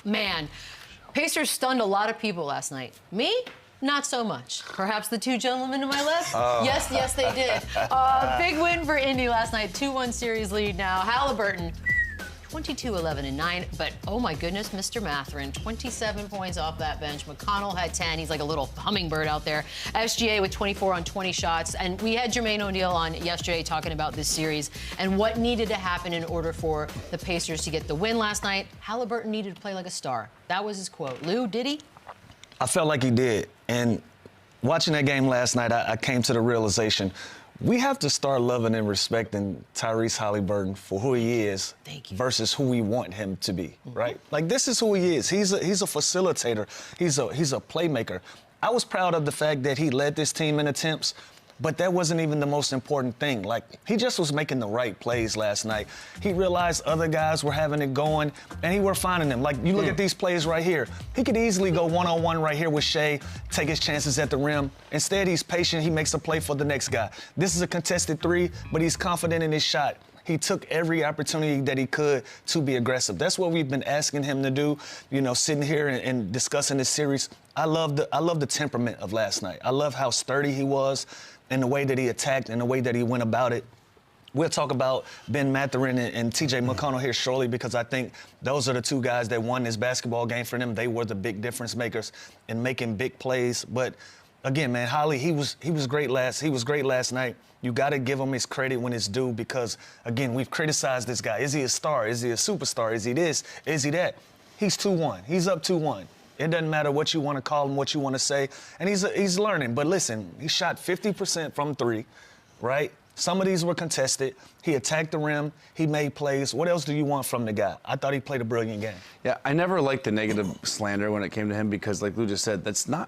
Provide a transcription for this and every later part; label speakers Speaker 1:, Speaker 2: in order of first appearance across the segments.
Speaker 1: Man, Pacers stunned a lot of people last night. Me? Not so much. Perhaps the two gentlemen to my left? Oh. Yes, they did. Big win for Indy last night. 2-1 series lead now. Haliburton, 22-11-9. But, oh, my goodness, Mr. Mathurin, 27 points off that bench. McConnell had 10. He's like a little hummingbird out there. SGA with 24 on 20 shots. And we had Jermaine O'Neal on yesterday talking about this series and what needed to happen in order for the Pacers to get the win last night. Haliburton needed to play like a star. That was his quote. Lou, did he?
Speaker 2: I felt like he did. And watching that game last night, I came to the realization we have to start loving and respecting Tyrese Haliburton for who he is versus who we want him to be, right? Like, this is who he is. He's a facilitator. He's a playmaker. I was proud of the fact that he led this team in attempts, but that wasn't even the most important thing. Like, he just was making the right plays last night. He realized other guys were having it going, and he were finding them. Like, you look at these plays right here. He could easily go one-on-one right here with Shea, take his chances at the rim. Instead, he's patient. He makes a play for the next guy. This is a contested three, but he's confident in his shot. He took every opportunity that he could to be aggressive. That's what we've been asking him to do, you know, sitting here and discussing this series. I love the temperament of last night. I love how sturdy he was and the way that he attacked and the way that he went about it. We'll talk about Ben Mathurin and T.J. McConnell here shortly, because I think those are the two guys that won this basketball game for them. They were the big difference makers in making big plays. But again, man, Holly, he was great last night. You got to give him his credit when it's due, because again, we've criticized this guy. Is he a star? Is he a superstar? Is he this? Is he that? He's 2-1. He's up 2-1. It doesn't matter what you want to call him, what you want to say. And he's learning. But listen, he shot 50% from three, right? Some of these were contested. He attacked the rim. He made plays. What else do you want from the guy? I thought he played a brilliant game.
Speaker 3: Yeah, I never liked the negative slander when it came to him, because, like Lou just said, that's not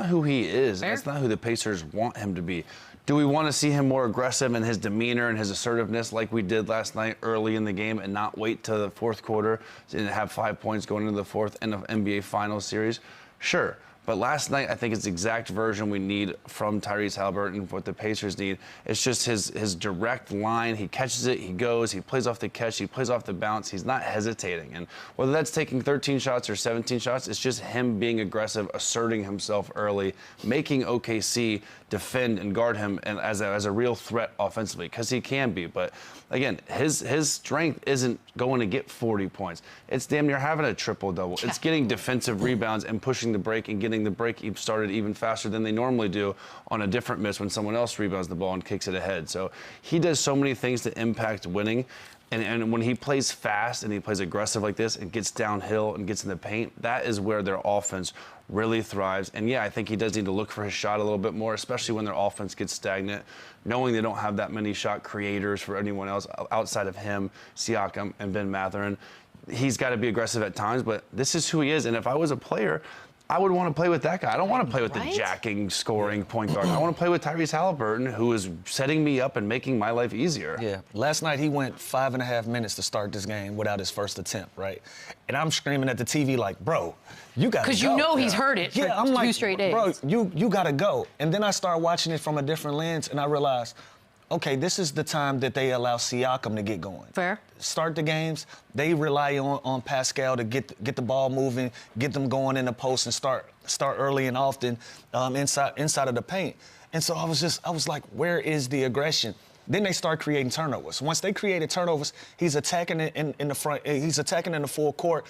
Speaker 3: who he is.
Speaker 1: Fair.
Speaker 3: That's not who the Pacers want him to be. Do we want to see him more aggressive in his demeanor and his assertiveness like we did last night early in the game, and not wait till the fourth quarter and have 5 points going into the fourth NBA Finals series? Sure. But last night, I think it's the exact version we need from Tyrese Haliburton, what the Pacers need. It's just his direct line. He catches it, he goes, he plays off the catch, he plays off the bounce. He's not hesitating. And whether that's taking 13 shots or 17 shots, it's just him being aggressive, asserting himself early, making OKC defend and guard him and as a real threat offensively, because he can be. But again, his strength isn't going to get 40 points. It's damn near having a triple-double. It's getting defensive rebounds and pushing the break and getting the break started even faster than they normally do on a different miss when someone else rebounds the ball and kicks it ahead. So he does so many things to impact winning. And when he plays fast and he plays aggressive like this and gets downhill and gets in the paint, that is where their offense really thrives. And yeah, I think he does need to look for his shot a little bit more, especially when their offense gets stagnant, knowing they don't have that many shot creators for anyone else outside of him, Siakam, and Ben Mathurin. He's got to be aggressive at times, but this is who he is. And if I was a player, I would want to play with that guy. I don't want to play with the jacking, scoring point guard. I want to play with Tyrese Haliburton, who is setting me up and making my life easier.
Speaker 2: Yeah. Last night, he went 5.5 minutes to start this game without his first attempt, right? And I'm screaming at the TV like, bro, you got to go.
Speaker 1: Because you know he's heard it for
Speaker 2: I'm
Speaker 1: 2
Speaker 2: like,
Speaker 1: straight days.
Speaker 2: Bro, you got to go. And then I start watching it from a different lens, and I realized, okay, this is the time that they allow Siakam to get going.
Speaker 1: Fair.
Speaker 2: Start the games. They rely on Pascal to get the ball moving, get them going in the post, and start early and often inside of the paint. And so I was like, where is the aggression? Then they start creating turnovers. Once they created turnovers, he's attacking it in the front. He's attacking in the full court.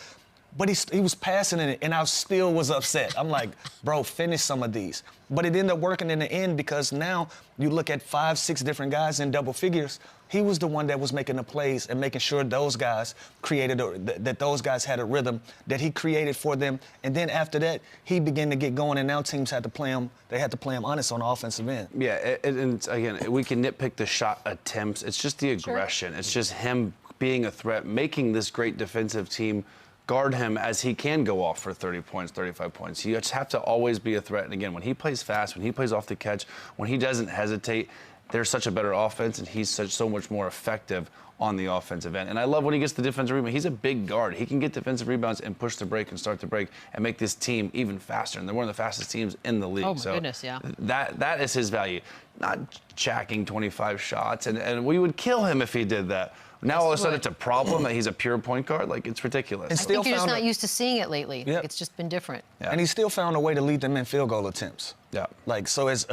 Speaker 2: But he was passing in it, and I still was upset. I'm like, bro, finish some of these. But it ended up working in the end, because now you look at 5, 6 different guys in double figures. He was the one that was making the plays and making sure those guys that those guys had a rhythm that he created for them. And then after that, he began to get going, and now teams had to play him. They had to play him honest on the offensive end.
Speaker 3: Yeah, and again, we can nitpick the shot attempts. It's just the aggression. Sure. It's just him being a threat, making this great defensive team guard him as he can go off for 30 points, 35 points. You just have to always be a threat. And again, when he plays fast, when he plays off the catch, when he doesn't hesitate, there's such a better offense, and he's so much more effective on the offensive end. And I love when he gets the defensive rebound. He's a big guard. He can get defensive rebounds and push the break and start the break and make this team even faster. And they're one of the fastest teams in the league.
Speaker 1: Oh, my goodness, yeah.
Speaker 3: That is his value. Not jacking 25 shots. And we would kill him if he did that. Now all of a sudden it's a problem that he's a pure point guard. Like, it's ridiculous.
Speaker 1: I think you're just not used to seeing it lately.
Speaker 2: Yeah.
Speaker 1: It's just been different.
Speaker 2: Yeah. And he still found a way to lead them in field goal attempts.
Speaker 3: Yeah.
Speaker 2: Like, so as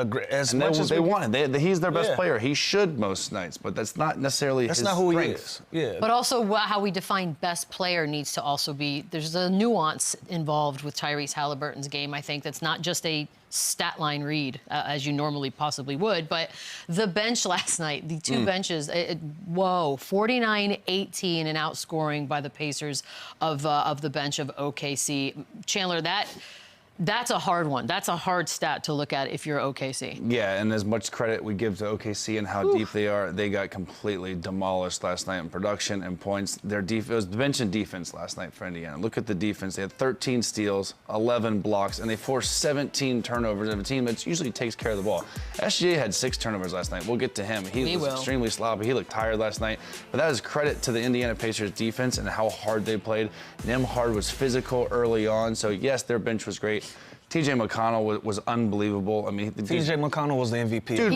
Speaker 2: much as
Speaker 3: they want it. He's their best player. He should most nights, but that's not necessarily his
Speaker 2: not who
Speaker 3: strength.
Speaker 2: he is. Yeah.
Speaker 1: But also how we define best player needs to also be, there's a nuance involved with Tyrese Haliburton's game, I think, that's not just a stat line read, as you normally possibly would, but the bench last night, the two benches, 49-18 and outscoring by the Pacers of the bench of OKC. Chandler, that's a hard one. That's a hard stat to look at if you're OKC.
Speaker 3: Yeah, and as much credit we give to OKC and how deep they are, they got completely demolished last night in production and points. It was the bench and defense last night for Indiana. Look at the defense. They had 13 steals, 11 blocks, and they forced 17 turnovers of a team that usually takes care of the ball. SGA had 6 turnovers last night. We'll get to him. He was extremely sloppy. He looked tired last night. But that is credit to the Indiana Pacers defense and how hard they played. Nembhard was physical early on, so yes, their bench was great. TJ McConnell was unbelievable. I mean,
Speaker 2: TJ McConnell was the MVP.
Speaker 3: Dude,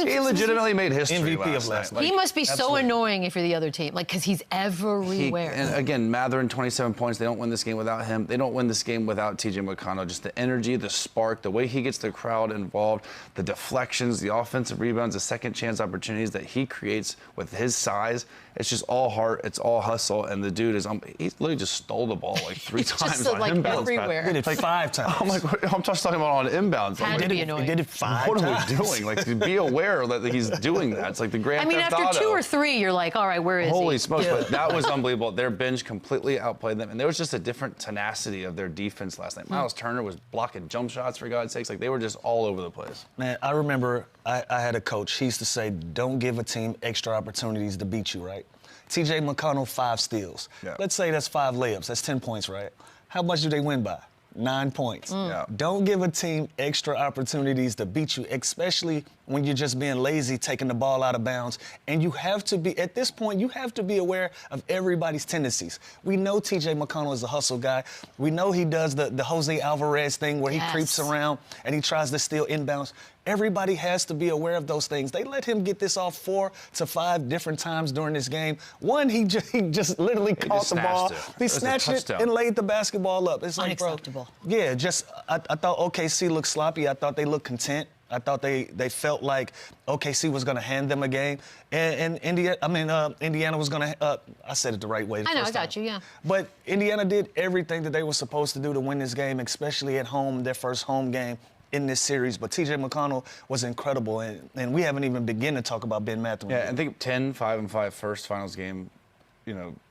Speaker 3: he legitimately made history
Speaker 2: MVP of last night.
Speaker 1: He must be so annoying if you're the other team, like, because he's everywhere.
Speaker 3: And again, Mathurin, 27 points. They don't win this game without him. They don't win this game without TJ McConnell. Just the energy, the spark, the way he gets the crowd involved, the deflections, the offensive rebounds, the second chance opportunities that he creates with his size. It's just all heart. It's all hustle. And the dude he literally just stole the ball like 3 times
Speaker 1: just,
Speaker 3: on
Speaker 1: like,
Speaker 3: inbounds.
Speaker 1: everywhere.
Speaker 2: He did it 5 times.
Speaker 3: I'm like, I'm just talking about on inbounds.
Speaker 1: Had to be annoying.
Speaker 2: He did it 5
Speaker 3: what
Speaker 2: times.
Speaker 3: are we doing? Like, to be aware that he's doing that. It's like the Grand Theft Auto.
Speaker 1: After 2 or 3, you're like, all right, where is he?
Speaker 3: Holy smokes, but that was unbelievable. Their bench completely outplayed them, and there was just a different tenacity of their defense last night. Miles Turner was blocking jump shots, for God's sakes. Like, they were just all over the place.
Speaker 2: Man, I remember I had a coach. He used to say, don't give a team extra opportunities to beat you, right? TJ McConnell, 5 steals.
Speaker 3: Yeah.
Speaker 2: Let's say that's 5 layups. That's 10 points, right? How much do they win by? 9 points.
Speaker 3: Yeah.
Speaker 2: Don't give a team extra opportunities to beat you, especially when you're just being lazy, taking the ball out of bounds. And you have to be, at this point, you have to be aware of everybody's tendencies. We know TJ McConnell is a hustle guy. We know he does the Jose Alvarez thing where he creeps around and he tries to steal inbounds. Everybody has to be aware of those things. They let him get this off 4 to 5 different times during this game. One, he just literally caught the ball. He snatched it and laid the basketball up. It's like,
Speaker 1: unacceptable.
Speaker 2: Bro, yeah, I thought OKC looked sloppy. I thought they looked content. I thought they felt like OKC was going to hand them a game, and Indiana was going to. I said it the right way.
Speaker 1: I know, I got you, yeah.
Speaker 2: But Indiana did everything that they were supposed to do to win this game, especially at home, their first home game in this series. But TJ McConnell was incredible, and we haven't even begun to talk about Ben Mathurin.
Speaker 3: Yeah, I think 10-5-5 first finals game.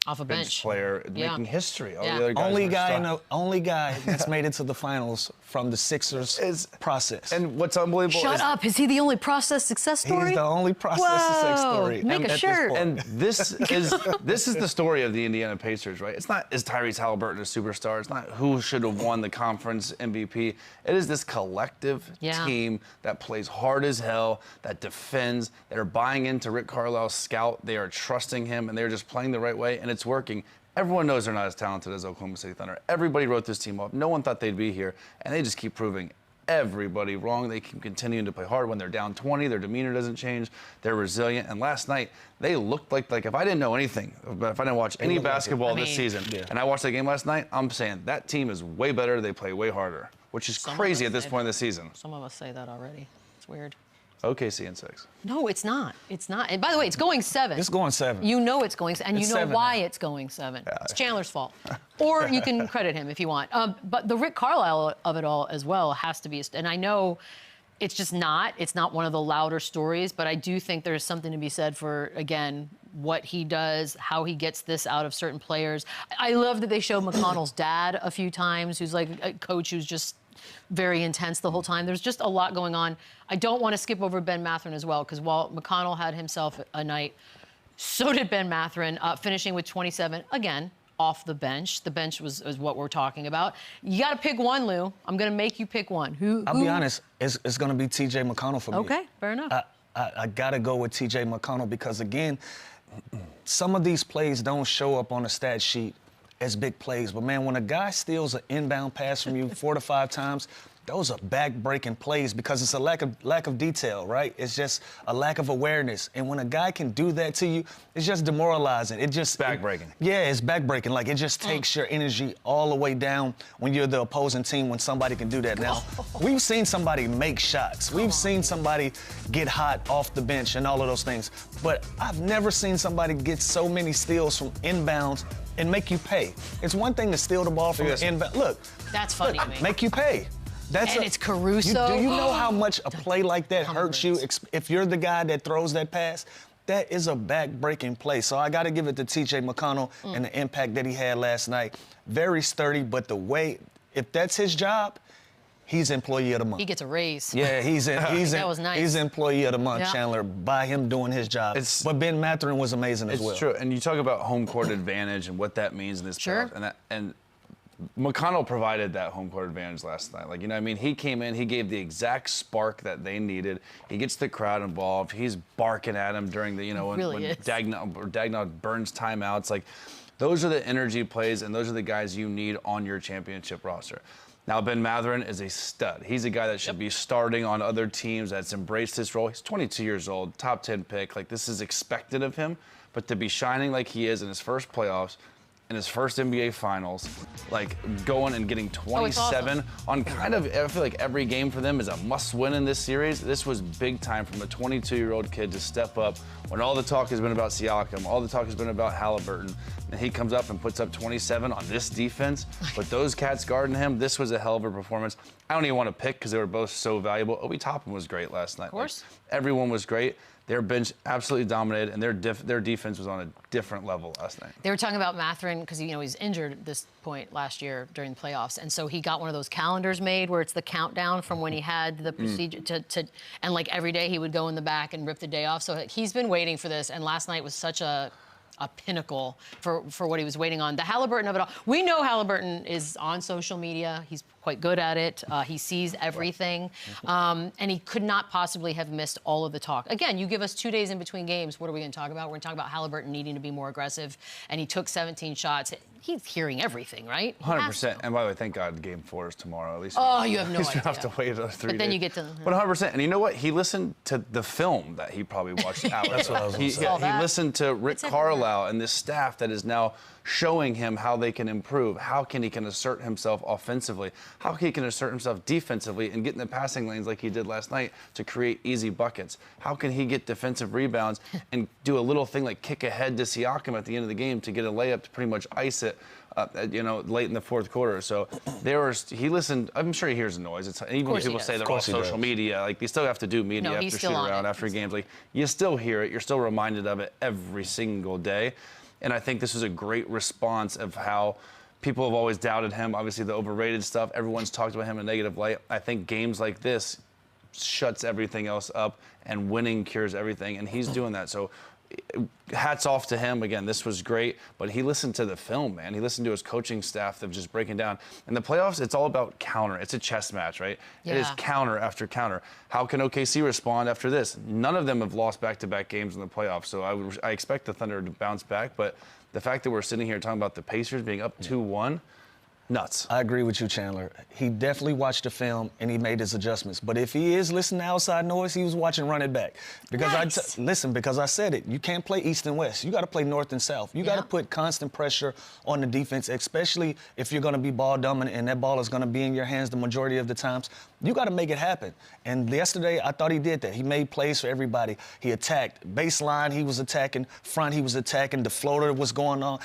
Speaker 1: Off a bench
Speaker 3: player making history. All the other guys
Speaker 2: only guy that's made it to the finals from the Sixers process.
Speaker 3: And what's unbelievable
Speaker 1: Shut up. Is he the only process success story?
Speaker 2: He's the only process success story.
Speaker 1: Make a shirt.
Speaker 3: And this is the story of the Indiana Pacers, right? It's not, is Tyrese Haliburton a superstar? It's not who should have won the conference MVP. It is this collective team that plays hard as hell, that defends, that are buying into Rick Carlisle's scout. They are trusting him, and they're just playing the right way, and it's working. Everyone knows they're not as talented as Oklahoma City Thunder. Everybody wrote this team off. No one thought they'd be here, and they just keep proving everybody wrong. They keep continuing to play hard. When they're down 20, their demeanor doesn't change. They're resilient. And last night, they looked like if I didn't know anything, if I didn't watch any basketball this season, and I watched that game last night, I'm saying that team is way better. They play way harder, which is crazy at this point in the season.
Speaker 1: Some of us say that already. It's weird.
Speaker 3: OKC in 6.
Speaker 1: No, it's not. It's not. And by the way, it's going 7.
Speaker 2: It's going 7.
Speaker 1: You know it's going 7, and you know why it's going 7.
Speaker 2: Yeah.
Speaker 1: It's Chandler's fault. Or you can credit him if you want. But the Rick Carlisle of it all as well has to be, and I know it's just not. It's not one of the louder stories, but I do think there's something to be said for, again, what he does, how he gets this out of certain players. I love that they showed McConnell's dad a few times, who's like a coach who's just very intense the whole time. There's just a lot going on. I don't want to skip over Ben Mathurin as well, because while McConnell had himself a night, so did Ben Mathurin, finishing with 27, again, off the bench. The bench is what we're talking about. You got to pick one, Lou. I'm going to make you pick one.
Speaker 2: I'll be honest, it's going to be TJ McConnell for me.
Speaker 1: Okay, fair enough.
Speaker 2: I got to go with TJ McConnell because, again, some of these plays don't show up on the stat sheet as big plays. But, man, when a guy steals an inbound pass from you 4 to 5 times, those are back-breaking plays because it's a lack of detail, right? It's just a lack of awareness. And when a guy can do that to you, it's just demoralizing. It just
Speaker 3: back-breaking.
Speaker 2: Yeah, it's back-breaking. Like, it just takes your energy all the way down when you're the opposing team, when somebody can do that. Now, we've seen somebody make shots. We've seen somebody get hot off the bench and all of those things. But I've never seen somebody get so many steals from inbounds and make you pay. It's one thing to steal the ball from the inbound. Look.
Speaker 1: That's funny to me.
Speaker 2: Make you pay.
Speaker 1: It's Caruso.
Speaker 2: Do you know how much a play like that hurts you if you're the guy that throws that pass? That is a back-breaking play. So I got to give it to T.J. McConnell and the impact that he had last night. Very sturdy, but the way, if that's his job, he's employee of the month.
Speaker 1: He gets a raise.
Speaker 2: Yeah, that was nice. He's employee of the month, Chandler, by him doing his job. But Ben Mathurin was amazing as well.
Speaker 3: It's true. And you talk about home court advantage and what that means in this playoff. And McConnell provided that home court advantage last night. Like, you know what I mean? He came in, he gave the exact spark that they needed. He gets the crowd involved. He's barking at him during the, when Daigneault burns timeouts. Like, those are the energy plays, and those are the guys you need on your championship roster. Now, Ben Mathurin is a stud. He's a guy that should be starting on other teams, that's embraced this role. He's 22 years old, top 10 pick. Like, this is expected of him. But to be shining like he is in his first playoffs, in his first NBA Finals, like going and getting 27 on kind of, I feel like every game for them is a must-win in this series. This was big time from a 22-year-old kid to step up when all the talk has been about Siakam, all the talk has been about Haliburton, and he comes up and puts up 27 on this defense. But those cats guarding him, this was a hell of a performance. I don't even want to pick because they were both so valuable. Obi Toppin was great last night. Of
Speaker 1: course.
Speaker 3: Like, everyone was great. Their bench absolutely dominated, and their defense was on a different level last night.
Speaker 1: They were talking about Mathurin because he's injured at this point last year during the playoffs, and so he got one of those calendars made where it's the countdown from when he had the procedure and like every day he would go in the back and rip the day off. So he's been waiting for this, and last night was such a pinnacle for what he was waiting on. The Haliburton of it all. We know Haliburton is on social media. He's quite good at it. He sees everything. And he could not possibly have missed all of the talk. Again, you give us 2 days in between games, what are we going to talk about? We're going to talk about Haliburton needing to be more aggressive, and he took 17 shots. He's hearing everything, right?
Speaker 3: 100%. And by the way, thank God Game 4 is tomorrow, at least.
Speaker 1: Oh, you have no idea.
Speaker 3: You have to wait 3 days.
Speaker 1: But then you get to...
Speaker 3: But 100%. And you know what? He listened to the film that he probably watched out.
Speaker 2: That's what I was going to say.
Speaker 3: He listened to Rick Carlisle and this staff that is now showing him how they can improve, how he can assert himself offensively, how he can assert himself defensively and get in the passing lanes like he did last night to create easy buckets. How can he get defensive rebounds and do a little thing like kick ahead to Siakam at the end of the game to get a layup to pretty much ice it, late in the fourth quarter. So he listened. I'm sure he hears the noise. Even when people say they're on social media, like they still have to do media after shoot around after games. Like you still hear it. You're still reminded of it every single day. And I think this was a great response of how people have always doubted him. Obviously, the overrated stuff, everyone's talked about him in a negative light. I think games like this shuts everything else up, and winning cures everything, and he's doing that. So hats off to him. Again, this was great, but he listened to the film, man. He listened to his coaching staff that just breaking down. In the playoffs, it's all about counter. It's a chess match, right? Yeah. It is counter after counter. How can OKC respond after this? None of them have lost back-to-back games in the playoffs, so I expect the Thunder to bounce back, but the fact that we're sitting here talking about the Pacers being up 2-1, nuts.
Speaker 2: I agree with you, Chandler. He definitely watched the film and he made his adjustments. But if he is listening to outside noise, he was watching Run It Back. Because because I said it. You can't play East and West. You got to play North and South. You got to put constant pressure on the defense, especially if you're going to be ball dominant and that ball is going to be in your hands the majority of the times. You got to make it happen. And yesterday, I thought he did that. He made plays for everybody. He attacked. Baseline, he was attacking. Front, he was attacking. The floater was going on.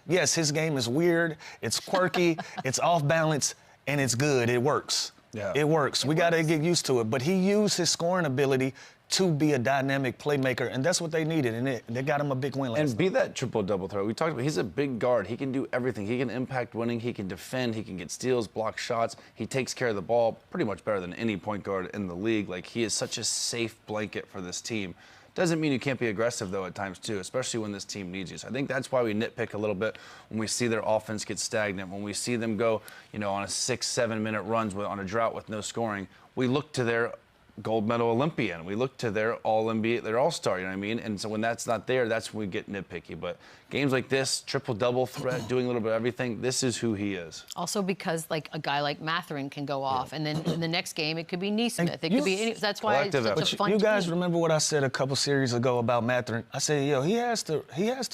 Speaker 2: Yes, his game is weird, it's quirky, it's off balance, and it's good. It works. Yeah. It works. We got to get used to it. But he used his scoring ability to be a dynamic playmaker, and that's what they needed, and they got him a big win last night.
Speaker 3: And be that triple-double threat. We talked about he's a big guard. He can do everything. He can impact winning. He can defend. He can get steals, block shots. He takes care of the ball pretty much better than any point guard in the league. Like, he is such a safe blanket for this team. Doesn't mean you can't be aggressive, though, at times, too, especially when this team needs you. So I think that's why we nitpick a little bit when we see their offense get stagnant, when we see them go, on a 6-7 minute runs on a drought with no scoring. We look to their gold medal Olympian. We look to their All-NBA, their All-Star, you know what I mean? And so when that's not there, that's when we get nitpicky. But games like this, triple-double threat, doing a little bit of everything, this is who he is.
Speaker 1: Also because like a guy like Mathurin can go off, and then in the next game it could be Neesmith. It could be that's why it's such a fun
Speaker 2: You guys
Speaker 1: team.
Speaker 2: remember what I said a couple series ago about Mathurin? I said, yo, he has to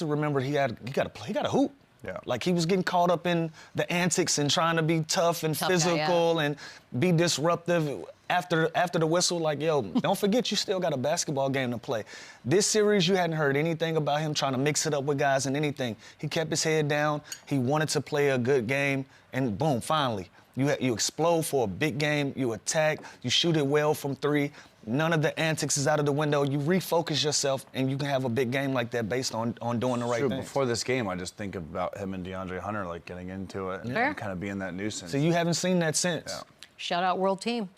Speaker 2: remember he got to hoop.
Speaker 3: Yeah.
Speaker 2: Like he was getting caught up in the antics and trying to be tough and physical and be disruptive after the whistle. Like, yo, don't forget you still got a basketball game to play. This series, you hadn't heard anything about him trying to mix it up with guys and anything. He kept his head down. He wanted to play a good game, and boom, finally. You explode for a big game. You attack. You shoot it well from three. None of the antics is out of the window. You refocus yourself, and you can have a big game like that based on doing the right thing.
Speaker 3: Before this game, I just think about him and DeAndre Hunter like getting into it and kind of being that nuisance.
Speaker 2: So you haven't seen that since.
Speaker 3: Yeah.
Speaker 1: Shout out World Team.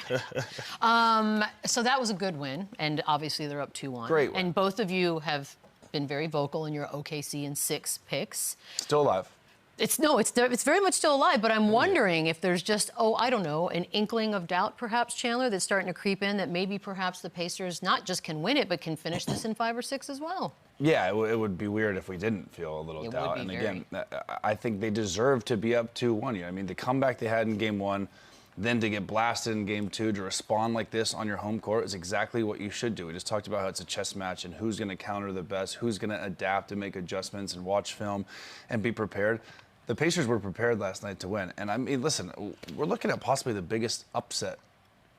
Speaker 1: So that was a good win, and obviously they're up 2-1.
Speaker 3: Great win.
Speaker 1: And both of you have been very vocal in your OKC and 6 picks.
Speaker 3: Still alive.
Speaker 1: It's very much still alive, but I'm wondering if there's just, I don't know, an inkling of doubt perhaps, Chandler, that's starting to creep in that maybe perhaps the Pacers not just can win it, but can finish this in 5 or 6 as well.
Speaker 3: Yeah, it would be weird if we didn't feel a little doubt. And again, I think they deserve to be up 2-1. You know, I mean, the comeback they had in Game 1, then to get blasted in Game 2, to respond like this on your home court is exactly what you should do. We just talked about how it's a chess match and who's going to counter the best, who's going to adapt and make adjustments and watch film and be prepared. The Pacers were prepared last night to win. And I mean, listen, we're looking at possibly the biggest upset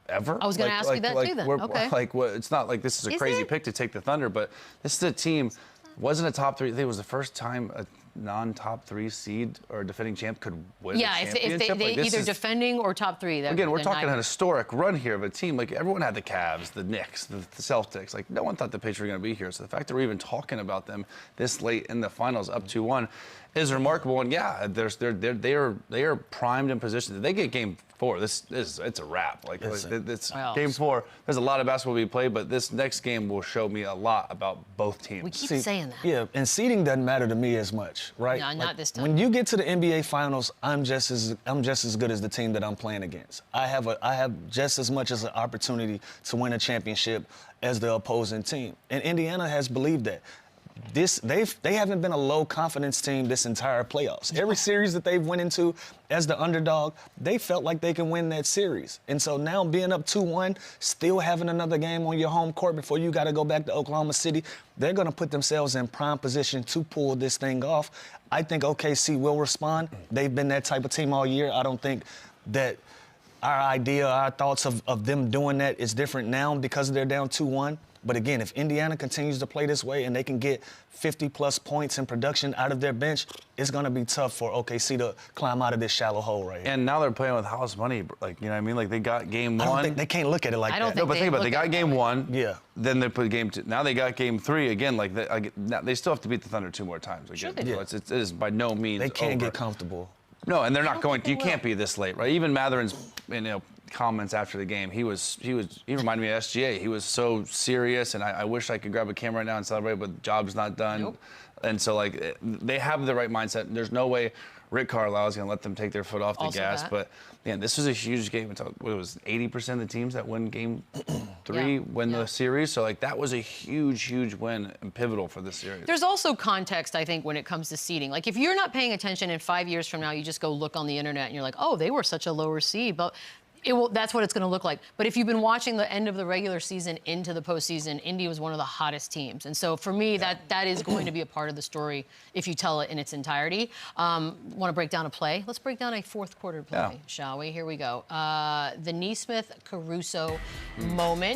Speaker 3: ever.
Speaker 1: I was going to ask you that too then. Okay.
Speaker 3: It's not like this is a crazy pick to take the Thunder, but this is a team, wasn't a top 3. I think it was the first time a non-top 3 seed or defending champ could win a championship.
Speaker 1: If they either defending or top 3.
Speaker 3: Again, we're talking an historic run here of a team. Like, everyone had the Cavs, the Knicks, the Celtics. Like, no one thought the Pacers were going to be here. So the fact that we're even talking about them this late in the finals, up 2-1, is remarkable. And yeah, they are primed in position. If they get Game 4, it's a wrap. Like, it's Game 4. There's a lot of basketball to be played, but this next game will show me a lot about both teams.
Speaker 1: We keep saying that.
Speaker 2: Yeah, and seeding doesn't matter to me as much, right?
Speaker 1: No, not this time.
Speaker 2: When you get to the NBA Finals, I'm just as good as the team that I'm playing against. I have just as much as an opportunity to win a championship as the opposing team, and Indiana has believed that. They haven't been a low confidence team this entire playoffs. Every series that they've went into as the underdog, they felt like they can win that series. And so now being up 2-1, still having another game on your home court before you got to go back to Oklahoma City, they're going to put themselves in prime position to pull this thing off. I think OKC will respond. They've been that type of team all year. I don't think that our thoughts of them doing that is different now because they're down 2-1. But again, if Indiana continues to play this way and they can get 50-plus points in production out of their bench, it's going to be tough for OKC to climb out of this shallow hole right here.
Speaker 3: And now they're playing with house money. Like, you know what I mean? Like, they got Game 1.
Speaker 2: I don't think they can't look at it like that.
Speaker 3: No, but think about it. They got Game 1.
Speaker 2: Yeah.
Speaker 3: Then they put Game 2. Now they got Game 3 again. Like, they still have to beat the Thunder 2 more times. Again.
Speaker 1: Sure they do.
Speaker 3: So it is by no means
Speaker 2: They can't
Speaker 3: over.
Speaker 2: get comfortable.
Speaker 3: No, and they're not going. You can't be this late, right? Even Mathurin's, comments after the game, he reminded me of SGA. He was so serious, and I wish I could grab a camera right now and celebrate, but job's not done.
Speaker 1: Nope.
Speaker 3: And so, like, they have the right mindset. There's no way Rick Carlisle is going to let them take their foot off the gas. But, man, this was a huge game. It was 80% of the teams that win Game 3 win the series. So, like, that was a huge, huge win and pivotal for this series.
Speaker 1: There's also context, I think, when it comes to seeding. Like, if you're not paying attention and 5 years from now, you just go look on the internet and you're like, oh, they were such a lower seed. But that's what it's going to look like. But if you've been watching the end of the regular season into the postseason, Indy was one of the hottest teams. And so for me, that is going to be a part of the story if you tell it in its entirety. Want to break down a play? Let's break down a fourth quarter play, shall we? Here we go. The Neesmith-Caruso moment.